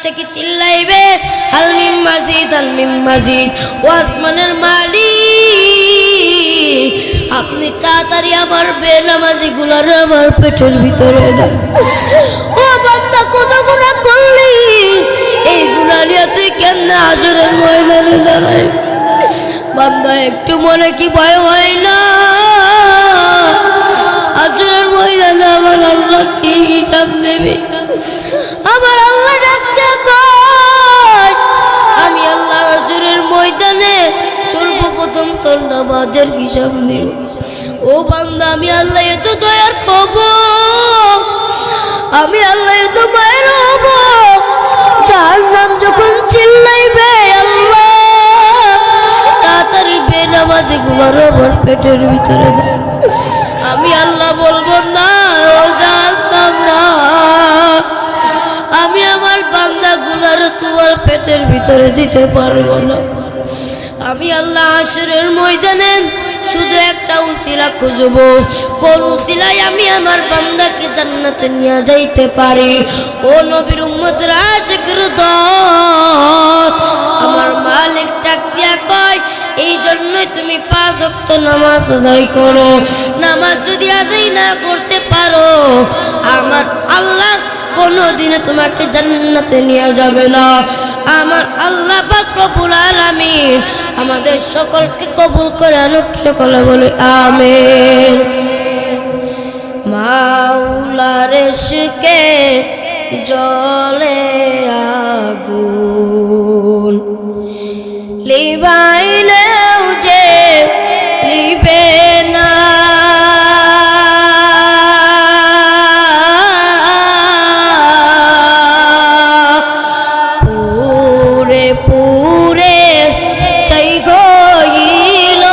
থেকে চিল্লাইবে হাল মিন মাজিদ, হাল মিন মাজিদ। ও আসমানের মালিক, আপনি তাড়াতাড়ি আমার বেনামাজি গুলার আমার পেটের ভিতরে দেন। ও বান্দা, কত গুনাহ করলি, এই গুনাহ নিয়ে তুই কেমনে হাসরের ময়দানে দাঁড়াই? বান্দা, একটু মনে কি ভয় হয় না? হাসরের ময়দানে আমার আল্লাহ কি হিসাব নেবে? আমার আল্লাহ ডাকতে কয়, আমি আল্লাহ হাসরের ময়দানে সর্বপ্রথম তোর নামাজের হিসাব নেব। ও বান্দা, আমি আল্লাহ এত দয়ার হব, আমি আল্লাহ এত মায়ের হব, জাহান্নাম যখন চিল্লাইবে আল্লাহ তাড়াতাড়ি বেনামাজি গুলার আমার পেটের ভিতরে দেয়, আমি আল্লাহ বলবো না ও জাহান্নাম না, আমি আমার বান্দা গুলার তোমার পেটের ভিতরে দিতে পারবো না। আমি আল্লাহ হাসরের ময়দানে শুধু একটা উসিলা খুঁজব, কোন উসিলায় আমি আমার বান্দাকে জান্নাতে নিয়ে যাইতে পারি। ও নবীর উম্মতরা, আশিকের দল, আমার মালিক ডাক দিয়া কয়, এই জন্যই তুমি 5 ওয়াক্ত নামাজ আদায় করো। নামাজ যদি আদায় না করতে পারো, আমার আল্লাহ কোনদিন তোমাকে জান্নাতে নিয়ে যাবে না। আমার আল্লাহ পাক রব্বুল আলামিন আমাদের সকলকে কবুল করে আনুক, সকলে বলে আমিন। মাওলার ইশকে জ্বলে আগুন, লিবাইলেও যে লিবে না, পুরে পুরে চাই গইল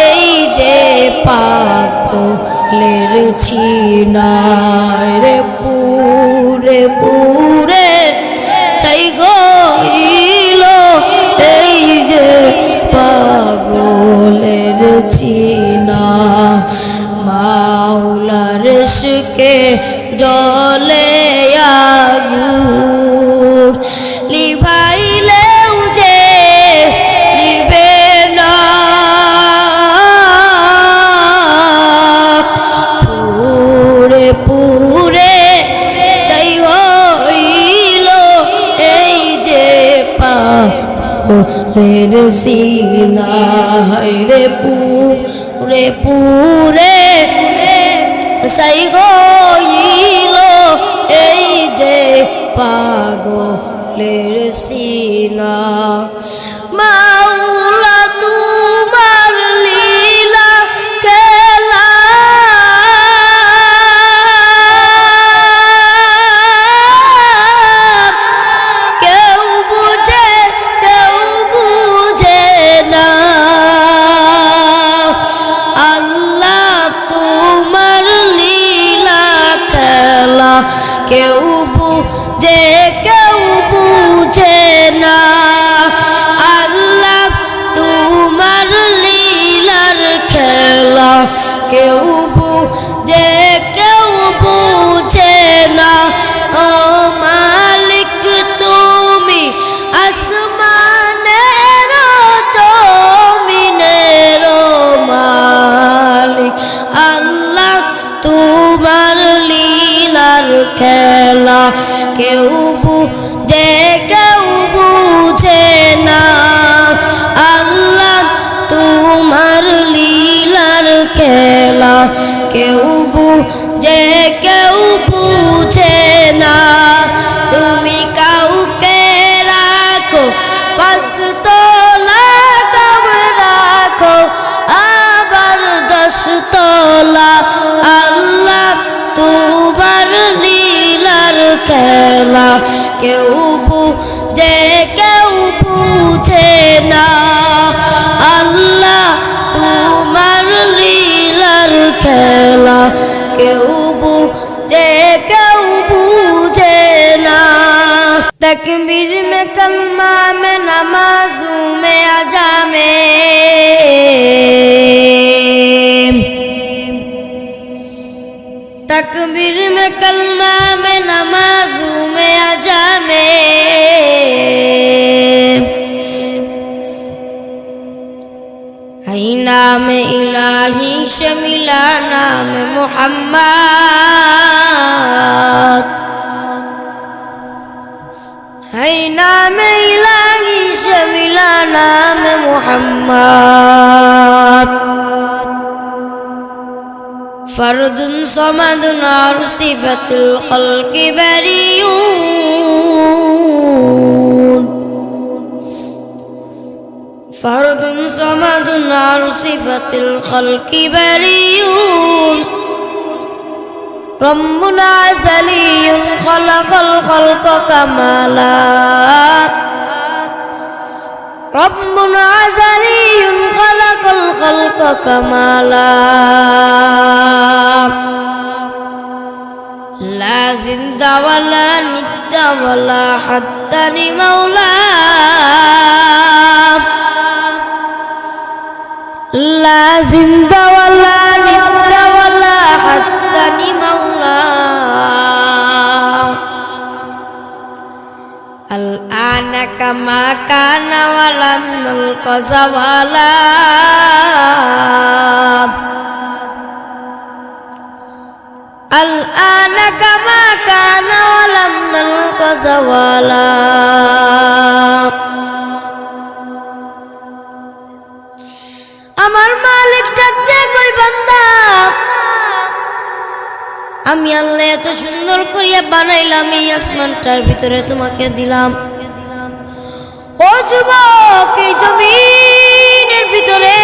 এই যে পাগলের ছিনায় রে, পুরে পুরে চাই গইল এই যে পাগলের চিনা। মাওলার ইশকে জ্বলে আগুন, লিভাইলেও যে লিবে না, পুরে পুরে চাই হইল এই যে পাগলের সিনা রে, পুরে পুরে চাই হইল এই যে পাগলের সিনা। মাওলা তোমার লীলা খেলা, কেউ বুঝে কেউ বুঝে না, আল্লাহ তোমার লীলা খেলা কেউ বুঝে কেউ বুঝে না, আল্লাহ তোমার লীলার খেলা কেউ বুঝে কেউ বুঝে না। ও মালিক তুমি আসমানের জমিনের মালিক, আল্লাহ তোমার লীলার খেলা কেউ বুঝে কেউ বুঝে না, আল্লাহ তোমার লীলার খেলা কেউ বুঝে কেউ বুঝে না। তুমি কাউকে রাখো 5 তলা কম রাখো, আবার 10 তলা, আল্লাহ তোমার লীলার খেলা কেউ বুঝে কেউ বুঝে না, আল্লাহ তোমার লীলার খেলা কেউ বুঝে কেউ বুঝে না। तकबीर में कलमा में नमाजों में अजा में, तकबीर में कलमा में नमाजों में अजा में, में इलाही से मिला नाम मोहम्मद है नाम इलाही से मिला नाम मोहम्मद फर्दुन समदुन और सिफतुल खल्क़ि बरीऊन फर्दुन समदुन और सिफतुल खल्क़ि बरीऊन रब्बुन अज़लियुन खलक़ल खल्क़ कमाला रब्बुन अज़लियुन खलक़ल खल्क़ कमाला ला ज़िंदा वला निद्दा वला हद्दा लिमौला ला ज़िंदा वला निद्दा वला हद्दा लिमौला الآن كما كان ولم نلق زوالا الآن كما كان ولم نلق زوالا আমার মালিক ডাকতে কই বান্দা আমি আল্লাহ এত সুন্দর করিয়া বানাইলাম এই আসমানটার ভিতরে তোমাকে দিলাম ও যুবক এই জমিনের ভিতরে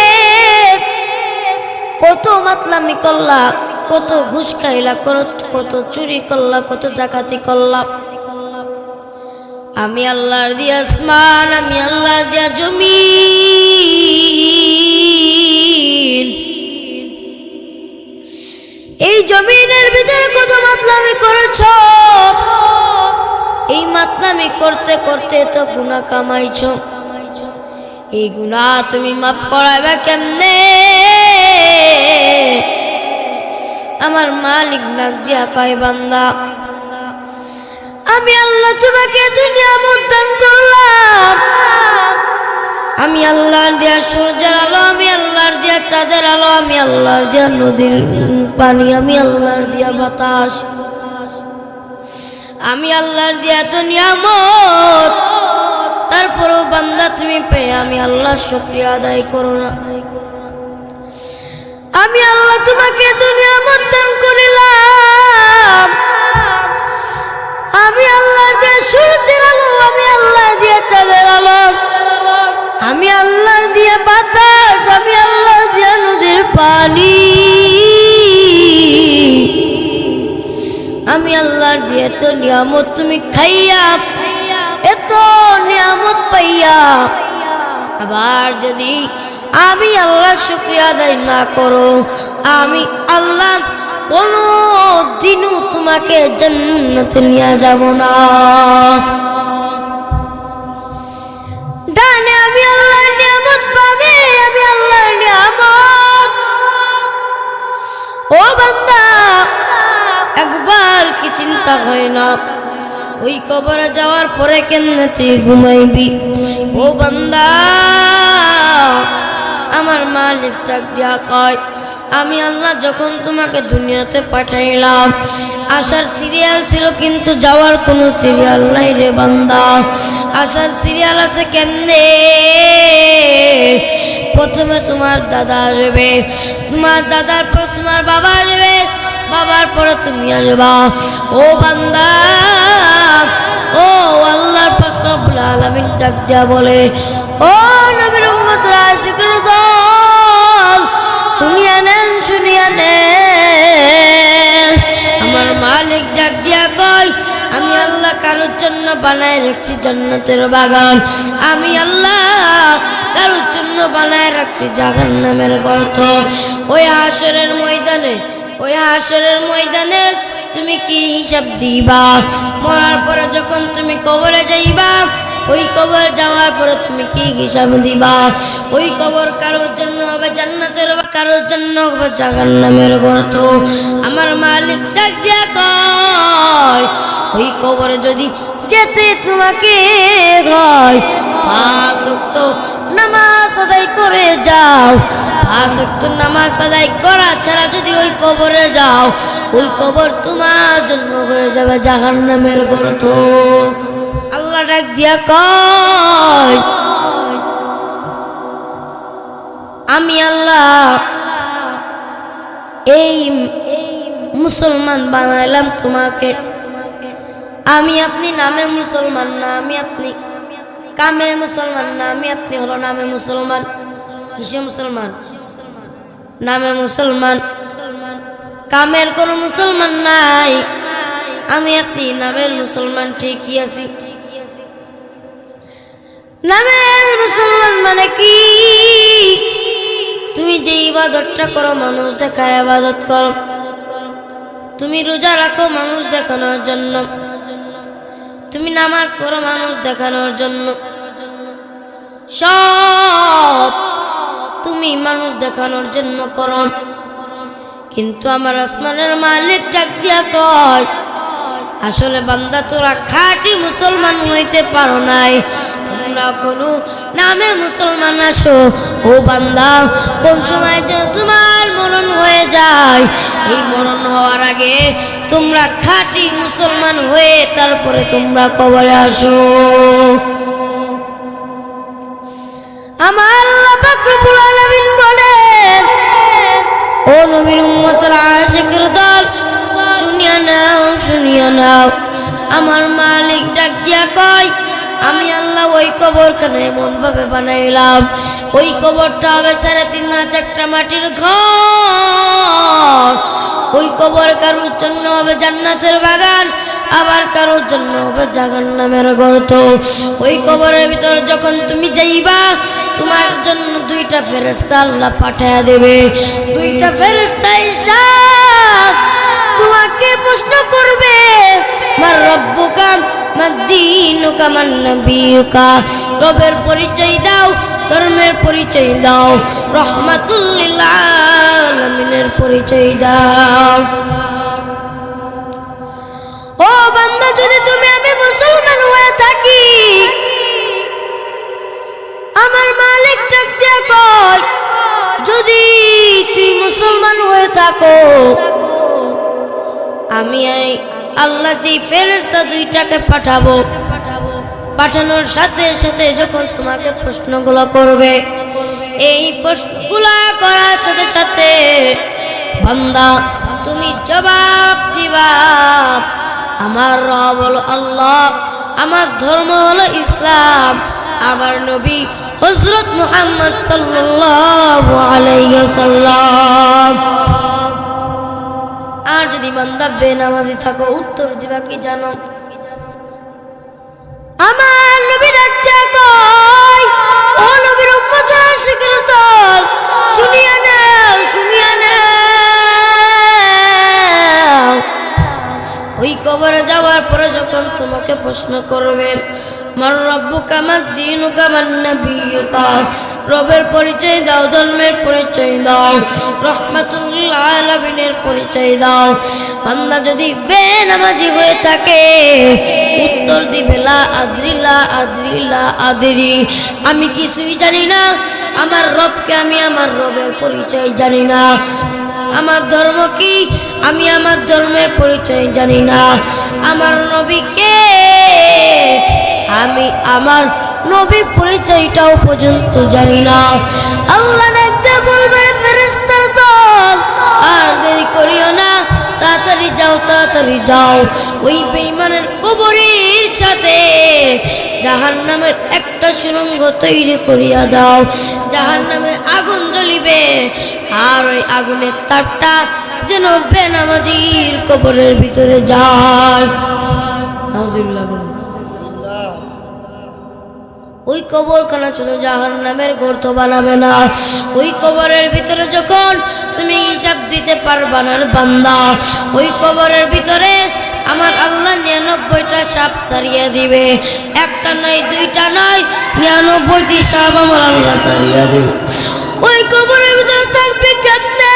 কত মাতলামি করলা কত ঘুষ খাইলা কত চুরি করলা কত ডাকাতি করলা আমি আল্লাহর দিয়া আসমান আমি আল্লাহর দিয়া জমিন এই জমিনের ভিতরে কত মাতলামি করেছো এই মাতলামি করতে করতে তো গুনাহ কামাইছো এই গুনাহ তুমি মাফ করাইবা কেমনে আমার মালিক ডাক দিয়া কয় বান্দা আমি আল্লাহ তোমাকে দুনিয়া দান করলাম আমি আল্লাহর দিয়া সূর্যের আলো আমি আল্লাহর দিয়া চাঁদের আলো আমি আল্লাহর দিয়া নদীর পানি আমি আল্লাহর দিয়া বাতাস আমি আল্লাহর দিয়া এত নিয়ামত তারপরেও বান্দা তুমি পেয়ে আমি আল্লাহর শুকরিয়া আদায় করো না আমি আল্লাহ তোমাকে এত নিয়ামত দান করিলাম আমি আল্লাহর দিয়া সূর্যের আলো আমি আল্লাহর দিয়া চাঁদের আলো আমি আল্লাহর দিয়া বাতাস আমি আল্লাহর দিয়া নদীর পানি আমি আল্লাহর দিয়া এত নিয়ামত তুমি খাইয়া এত নিয়ামত পাইয়া আবার যদি আমি আল্লাহর শুকরিয়া আদায় না করো আমি আল্লাহ কোনো দিনও তোমাকে জান্নাতে নিয়ে যাব না ডানে আমি আল্লাহর নিয়ামত পাবে আমি আল্লাহর নিয়ামত ও বান্দা একবার কি চিন্তা হয় না ওই কবরে যাওয়ার পরে কেমনে তুই ঘুমাইবি ও বান্দা আমার মালিক ডাক দিয়া কয় আমি আল্লাহ যখন তোমাকে দুনিয়াতে পাঠাইলাম আসার সিরিয়াল ছিল কিন্তু যাওয়ার কোনো সিরিয়াল নাই রে বান্দা আসার সিরিয়াল আছে কেমনে প্রথমে তোমার দাদা আসবে তোমার দাদার পর তোমার বাবা আসবে বাবার পরে তুমি আসবা ও বান্দা ও আল্লাহর পাক রব্বুল আলামিন ডাক দিয়া বলে ও নবীর উম্মতরা আশিকের দল শুনিয়া নেন আমার মালিক ডাক দিয়া কয় আমি আল্লাহ কারোর জন্য বানায় রাখছি জান্নাতের বাগান আমি আল্লাহ কারোর জন্য বানায় রাখছি জাহান্নামের গর্ত ওই হাশরের ময়দানে তুমি কি হিসাব দিবা মরার পরে যখন তুমি কবরে যাইবা ওই কবর যাওয়ার পরে তুমি কি হিসাব দিবা ওই কবর কারোর জন্য হবে জান্নাতের কারোর জন্য হবে জাহান্নামের গর্ত আমার মালিক ডাক দিয়া কয় ওই কবরে যদি যেতে তোমাকে হয় 5 ওয়াক্ত নামাজ আদায় করে যাও, 5 ওয়াক্ত নামাজ আদায় করা ছাড়া যদি ওই কবরে যাও, ওই কবর তোমার জন্য হয়ে যাবে জাহান্নামের গর্ত। আল্লাহ ডাক দিয়া কয়, আমি আল্লাহ এই মুসলমান বানাইলাম তোমাকে। আমি আপনি নামে মুসলমান না, আমি আপনি কামে মুসলমান না, আমি আপনি হলো নামে মুসলমান। কিসে মুসলমান? নামে মুসলমান, কামের কোন মুসলমান নাই। আমি আপনি নামের মুসলমান ঠিকই আছি। নামের মুসলমান মানে কি? তুমি যে ইবাদতটা করো মানুষ দেখায় ইবাদত করো, তুমি রোজা রাখো মানুষ দেখানোর জন্য, তুমি নামাজ পড়ো মানুষ দেখানোর জন্য, সব তুমি মানুষ দেখানোর জন্য করো। কিন্তু আমার আসমানের মালিক ডাক দিয়া কয়, আসলে বান্দা তোরা খাঁটি মুসলমান হইতে পারো নাই, তোমরা কোনো নামে মুসলমান আসো। ও বান্দা, কোন সময় যেন তোমার মরণ হয়ে যায়, এই মরণ হওয়ার আগে তোমরা খাঁটি মুসলমান হয়ে তারপরে তোমরা কবরে আসো। আমার আল্লাহ পাক রব্বুল আলামিন বলেন, ও নবীর উম্মতের আশিকের দল, শুনিয়া নাও, শুনিয়া নাও। আমার মালিক ডাক দিয়া কয়, আমি আল্লাহ ওই কবরখানে এমন ভাবে বানাইলাম, ওই কবরটা হবে 3.5 হাত একটা মাটির ঘর। ওই কবর কারোর জন্য হবে জান্নাতের বাগান, আবার কারোর জন্য হবে জাহান্নামের গর্ত। ওই কবরের ভিতর যখন তুমি যাইবা, তোমার জন্য 2টা ফেরেশতা আল্লাহ পাঠায়া দেবে। 2টা ফেরেশতা এসে তোমাকে প্রশ্ন করবে, মার রব্বুকা মা দীনুকা মান নবিয়ুকা, রবের পরিচয় দাও, ধর্মের পরিচয় দাও, রহমাতুল লিল আলামিনের পরিচয় দাও। ও বান্দা, যদি তুমি আমি মুসলমান হয়ে থাকি, আমার মালিক ডাক দিয়া কয়, যদি তুই মুসলমান হয়ে থাকো, আমি আল্লাহ যে ফেরেশতা 2টাকে পাঠাবো, পাঠানোর সাথে সাথে যখন তোমাকে প্রশ্নগুলো করবে, এই প্রশ্নগুলো করার সাথে সাথে বান্দা তুমি জবাব দিবা, আমার রব হলো আল্লাহ, আমার ধর্ম হলো ইসলাম, আমার নবী হযরত মুহাম্মদ সাল্লাল্লাহু আলাইহি ওয়াসাল্লাম। আর যদি বান্দা বেনামাজি থাকো, উত্তর দিবা কি জানো? আমার নবী ডাকতে কয়, ও নবীর উম্মতের আশিকের দল, শুনিয়া নাও, শুনিয়া নাও। ওই কবরে যাওয়ার পরে যখন তোমাকে প্রশ্ন করবে, মার রব্বুকা মা দীনুকা মান নবিয়ুকা, রবের পরিচয় দাও, ধর্মের পরিচয় দাও, রহমাতুল লিল আলামিনের পরিচয় দাও। বান্দা যদি বেনামাজি হয়ে থাকে, উত্তর দিবে লা আদরি, লা আদরি, লা আদরি, আমি কিছুই জানি না। আমার রবকে আমি আমার রবের পরিচয় জানি না। আমার ধর্ম কি, আমি আমার ধর্মের পরিচয় জানি না। আমার নবীকে, আমি আমার নবীর পরিচয়টাও পর্যন্ত জানি না। আল্লাহ দেখতে বলবে, ফেরেশতার দল, আর দেরি করিও না, তাড়াতাড়ি যাও, তাড়াতাড়ি যাও। ওই বেঈমানের কবরের সাথে জাহান্নামের একটা সুড়ঙ্গ তৈরি করিয়া দাও, জাহান্নামের আগুন জ্বলিবে, আর ওই আগুনের তারটা যেন বেনামাজির কবরের ভিতরে যায়। নাউজুবিল্লাহ। ওই কবরখানা শুধু জাহান্নামের গর্ত বানাবে না, ওই কবরের ভিতরে যখন তুমি হিসাব দিতে পারবা না বান্দা, ওই কবরের ভিতরে আমার আল্লাহ 99টা সাপ সারিয়ে দিবে। একটা নয়, 2টা নয়, 99টি সাপ আমার আল্লাহ সারিয়ে দিবে। ওই কবরের ভিতরে থাকবে কেমনে?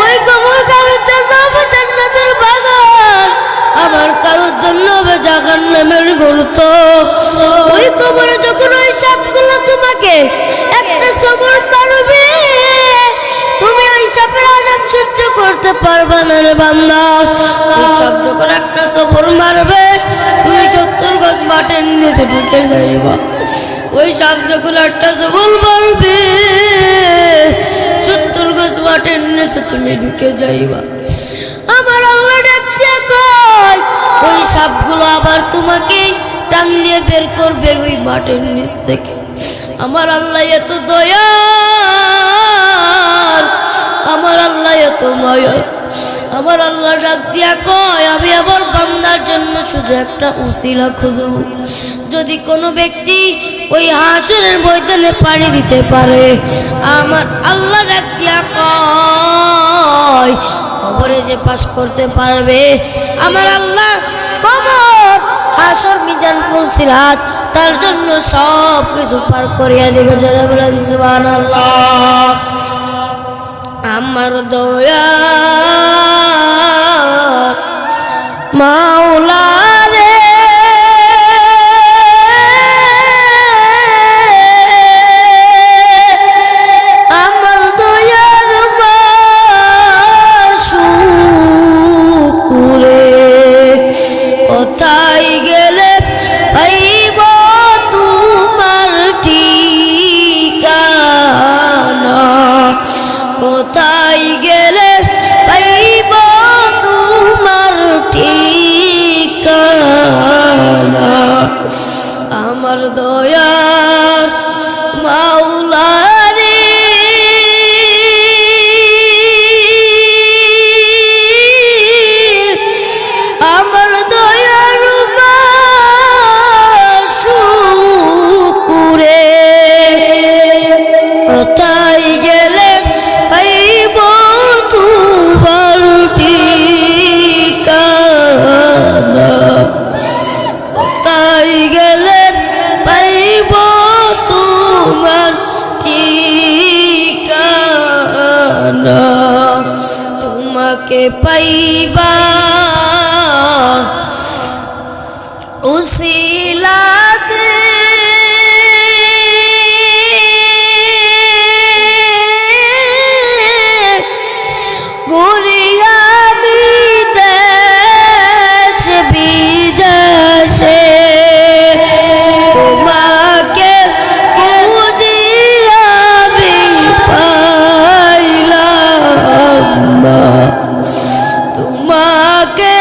ওই কবর কারোর জন্য হবে জান্নাতের বাগান, আবার কারোর জন্য হবে জাহান্নামের গর্ত। ওই কবরে যখন ওই সাপগুলো তোমাকে থেকে একটা সবর পারবে, তুমি ওই সাপের আযাব সহ্য করতে পারবে না রে বান্দা। ওই সাপ যখন একটা সবর মারবে, তুমি 70 গজ মাটির নিচে ঢুকে যাইবা। ওই সাপ যখন একটা সবর মারবে, 70 গজ মাটির নিচে তুমি ঢুকে যাইবা। আমার আল্লাহ ডাক দিয়া কয়, ওই সাপগুলো আবার তোমাকে টান দিয়ে বের করবে ওই মাটির নিচ থেকে। আমার আল্লাহ এত দয়ার, আমার আল্লাহ এত মায়া। আমার আল্লাহ ডাক দিয়া কয়, আমি আমার বান্দার জন্য শুধু একটা উসিলা খুঁজব। যদি কোনো ব্যক্তি ওই হাসরের ময়দানে পাড়ি দিতে পারে, আমার আল্লাহ ডাক দিয়া কয়, কবরে যে পাস করতে পারবে, আমার আল্লাহ কবর, হাসর, মিজান, ফুলসিরাত তার জন্য সব কিছু পার করিয়া দেবে। যারা বলেন সুবহানাল্লাহ। আমার দয়া মাওলা রে, আমার দয়ার মাসুকুরে, কোথায় গেলে পাইব তোমার ঠিকানা, কোথায় গেলে পাইব তোমার ঠিকানা। আমার দয়ার মাওলা রে, আমার দয়ার মাসুকুরে, কোথায় গেলে পাইব তোমার ঠিকানা, কোথায় গেলে পাইব তোমার ঠিকানা। তোমাকে পাইবা উসিলাতে, ঘুরি আমি দেশ বিদেশে, তোমাকে খুঁজি আমি পাইলাম না, তোমাকে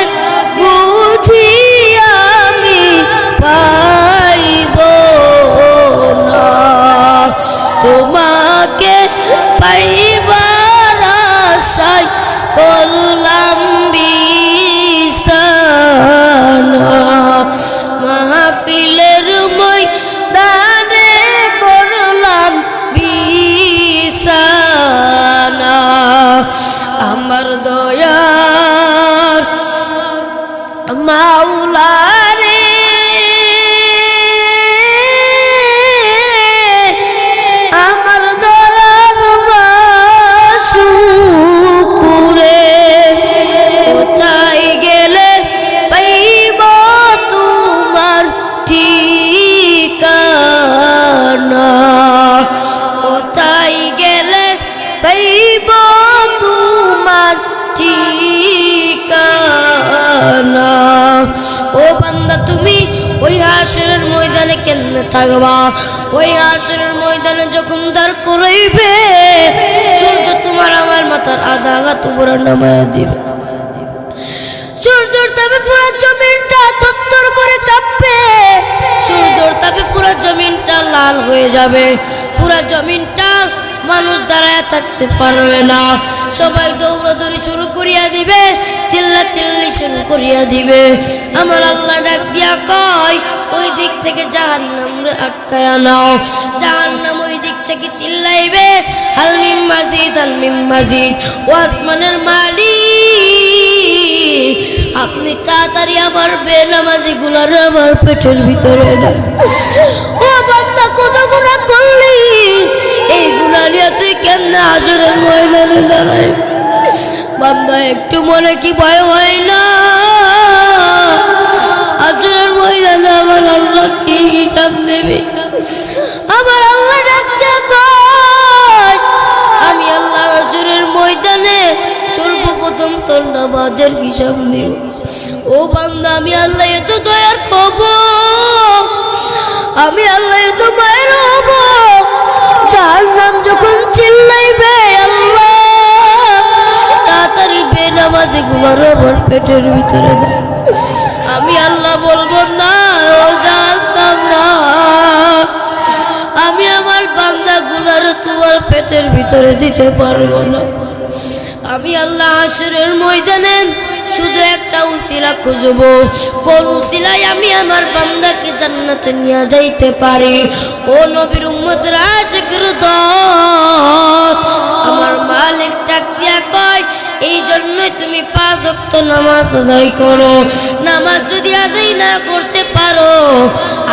খুঁজি আমি পাইব না, তোমাকে পাইবার আশায় করলাম বিছানা, মাহফিলের ময়দানে করলাম বিছানা। আমার দয়ার মাওলা রে, আমার দয়ার মাসুকুরে, কোথায় গেলে পাইব তোমার ঠিকানা, কোথায় গেলে পাইব তোমার ঠিকানা। ও বান্দা, তুমি ওই হাসরের ময়দানে কেমনে থাকবা? ওই হাসরের ময়দানে যখন দাঁড় করাইবে, সূর্য তোমার আমার মাথার আধা হাত উপরে নামায়া দিবে। সূর্যের তাপে পুরো জমিনটা থরথর করে কাঁপবে, সূর্যের তাপে পুরো জমিনটা লাল হয়ে যাবে, পুরো জমিনটা মানুষ দাঁড়ায় থাকতে পারবে না। সবাই দৌড়াদৌড়ি শুরু করিয়া দিবে, চিল্লাচিল্লি শুরু করিয়া দিবে। আমার আল্লাহ ডাক দিয়া কয়, ওই দিক থেকে জাহান্নাম রে আটকায়া নাও। জাহান্নাম ওই দিক থেকে চিল্লাইবে, হালমিম মাজিদ, হালমিম মাজিদ। ও আসমানের মালিক, আপনি তাড়াতাড়ি আমার বেনামাজি গুলার আমার পেটের ভিতরে দেন। ও বান্দা, কত গুনাহ করলি, এই গুনাহ নিয়ে তুই কেমনে হাসরের ময়দানে দাঁড়াই? বান্দা, একটু মনে কি ভয় হয় না? হাসরের ময়দানে আমার আল্লাহ কি হিসাব নেবে? আমার আল্লাহ ওয়াক্তের নামাজের হিসাব নিও। ও বান্দা, আমি আল্লাহ এত দয়ার হব, আমি আল্লাহ এত মায়ের হব, যার নাম যখন চিল্লাইবে আল্লাহ তাড়াতাড়ি বেনামাজি গুলো আমার পেটের ভিতরে দেয়, আমি আল্লাহ বলবো না ও জানতাম না, আমি আমার বান্দা গুলার তোমার পেটের ভিতরে দিতে পারবো না। আমি আল্লাহ হাসরের ময়দানে শুধু একটা উসিলা খুঁজব, কোন উসিলায় আমি আমার বান্দাকে জান্নাতে নিয়ে যাইতে পারি। ও নবীর উম্মতরা, আশিকের দল, আমার মালিক ডাক দিয়া কয়, এই জন্যই তুমি 5 ওয়াক্ত নামাজ আদায় করো। নামাজ যদি আদায় না করতে পারো,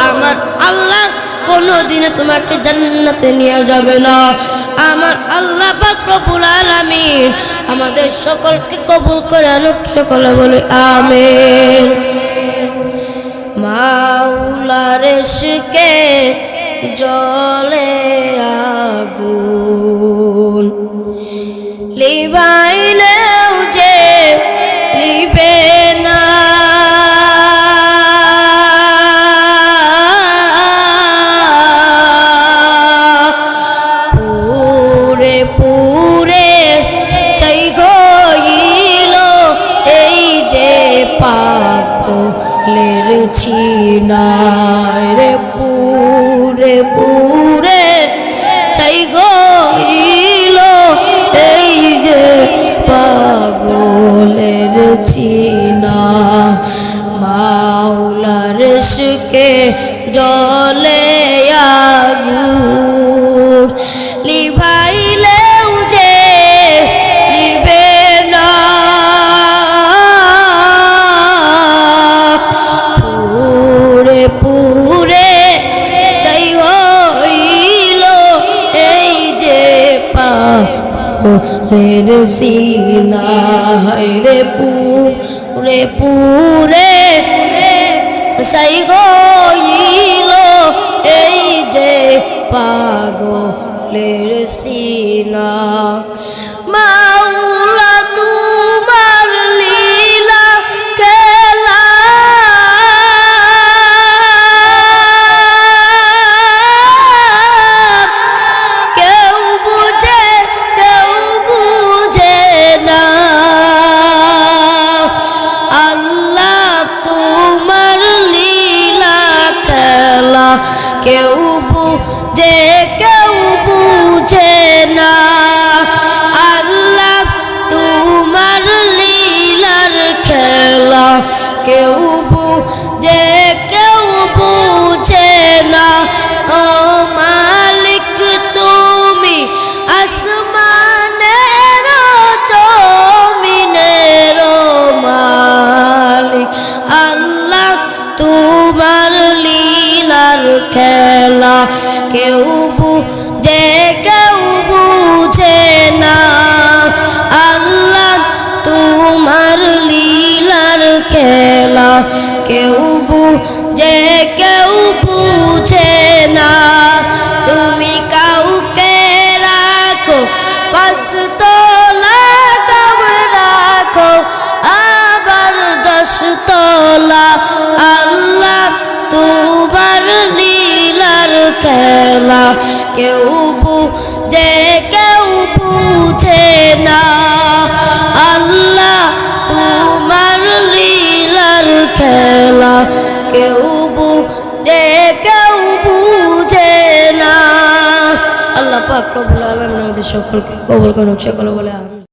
আমার আল্লাহ কোনদিন তোমাকে জান্নাতে নিয়ে যাবে না। আমার আল্লাহ পাক রব্বুল আলামিন আমাদের সকলকে কবুল করে আনুক, সকলে বলে আমিন। মাওলার ইশকে জ্বলে আগুন, লিবাইলেও যে লিবে না, পুরে পুরে চাই গইল এই যে পাগলের ছিনায় রে, পুরে পুরে চাই গইল এই যে পাগলের চিনা। মাওলার ইশকে জ্বলে আগুন, লিভাইলেও যে লিবে না, পুরে পুরে চাই হইল এই যে পাগলের সিনা রে, পুরে পুরে চাই হইল এই যে পাগলের সিনা। মাওলা তোমার লীলা খেলা, কেউ বুঝে কেউ বুঝে না, আল্লাহ তোমার লীলা খেলা কেউ বুঝে কেউ বুঝে না, আল্লাহ তোমার লীলার খেলা কেউ বুঝে কেউ বুঝে না। ও মালিক তুমি আসমানের জমিনের মালিক, আল্লাহ তোমার লীলার খেলা কেউ বুঝে কেউ বুঝে না, আল্লাহ তোমার লীলার খেলা কেউ বুঝে কেউ বুঝে না। তুমি কাউকে রাখো 5 তলা, কাউ রাখো আবার 10 তলা, আল্লাহ তোমার লীলার খেলা কেউ বুঝে কেউ বুঝে না, আল্লাহ তোমার লীলার খেলা কেউ বুঝে কেউ বুঝে না। আল্লাহ পাক রব্বুল আলামিন আমাদের সকলকে কবুল করুন, সকলে বলে আমিন।